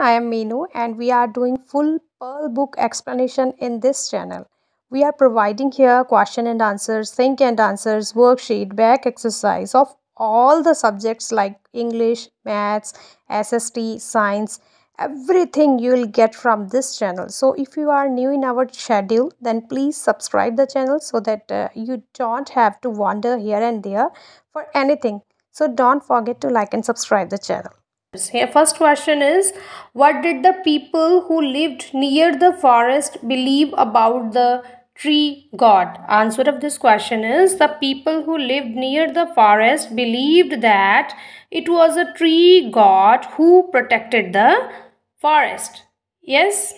I am Meenu and we are doing full Pearl book explanation in this channel. We are providing here question and answers, think and answers, worksheet, back exercise of all the subjects like English, Maths, SST, Science, everything you will get from this channel. So if you are new in our schedule, then please subscribe the channel so that you don't have to wander here and there for anything. So don't forget to like and subscribe the channel. Here, first question is, what did the people who lived near the forest believe about the tree god? Answer of this question is, the people who lived near the forest believed that it was a tree god who protected the forest. Yes.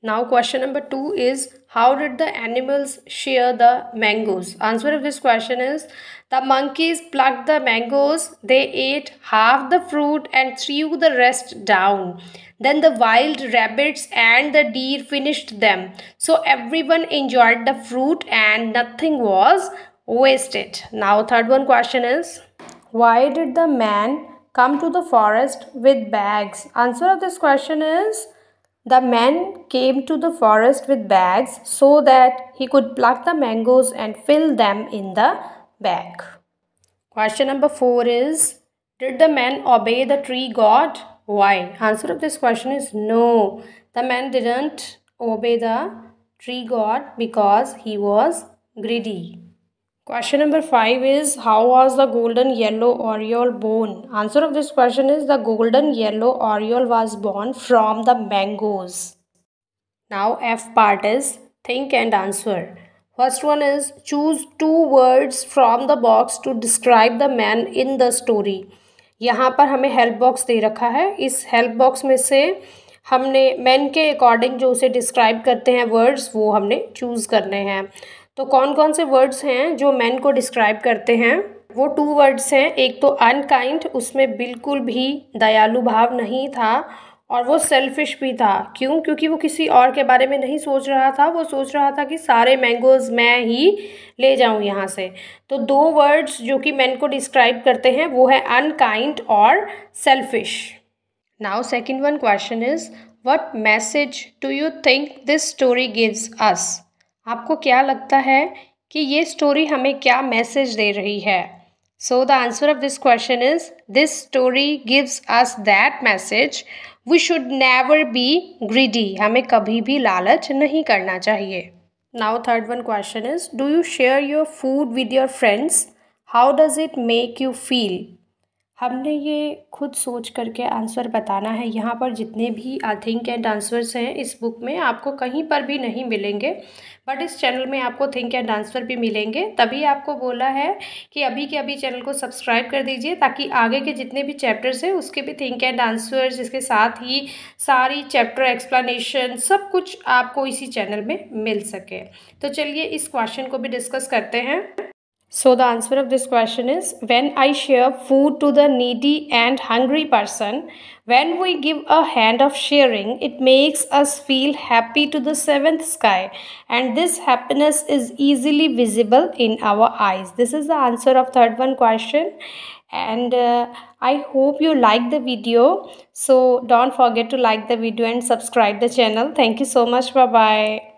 Now question number 2 is, how did the animals share the mangoes? Answer of this question is, the monkeys plucked the mangoes, they ate half the fruit and threw the rest down. Then the wild rabbits and the deer finished them. So everyone enjoyed the fruit and nothing was wasted. Now third one question is, why did the man come to the forest with bags? Answer of this question is, the man came to the forest with bags so that he could pluck the mangoes and fill them in the bag. Question number 4 is, did the man obey the tree god? Why? Answer of this question is no. The man didn't obey the tree god because he was greedy. Question number 5 is, how was the golden yellow Oriole born? Answer of this question is, the golden yellow Oriole was born from the mangoes. Now F part is, think and answer. First one is, choose 2 words from the box to describe the man in the story. यहाँ पर हमें help box दे रखा है. इस help box में से हमने man के अकॉर्डिंग जो उसे डिस्क्राइब करते हैं वर्ड्स, वो हमने चूज़ करने हैं. तो कौन कौन से वर्ड्स हैं जो मैन को डिस्क्राइब करते हैं? वो 2 वर्ड्स हैं. एक तो अनकाइंड, उसमें बिल्कुल भी दयालु भाव नहीं था, और वो सेल्फिश भी था. क्यों? क्योंकि वो किसी और के बारे में नहीं सोच रहा था, वो सोच रहा था कि सारे मैंगोज़ मैं ही ले जाऊं यहाँ से. तो 2 वर्ड्स जो कि मैन को डिस्क्राइब करते हैं वो है अनकाइंड और selfish. Now second one question is, what message do you think this story gives अस? आपको क्या लगता है कि ये स्टोरी हमें क्या मैसेज दे रही है? So the answer of this question is, this story gives us that message, we should never be greedy. हमें कभी भी लालच नहीं करना चाहिए. Now third one question is, do you share your food with your friends? How does it make you feel? हमने ये खुद सोच करके आंसर बताना है. यहाँ पर जितने भी थिंक एंड आंसर्स हैं इस बुक में आपको कहीं पर भी नहीं मिलेंगे, बट इस चैनल में आपको थिंक एंड आंसर भी मिलेंगे. तभी आपको बोला है कि अभी के अभी चैनल को सब्सक्राइब कर दीजिए, ताकि आगे के जितने भी चैप्टर्स हैं उसके भी थिंक एंड आंसर्स, इसके साथ ही सारी चैप्टर एक्सप्लेनेशन सब कुछ आपको इसी चैनल में मिल सके. तो चलिए इस क्वेश्चन को भी डिस्कस करते हैं. So the answer of this question is, when I share food to the needy and hungry person, when we give a hand of sharing, it makes us feel happy to the 7th sky, and this happiness is easily visible in our eyes. This is the answer of third one question, and I hope you like the video. So don't forget to like the video and subscribe the channel. Thank you so much. Bye bye.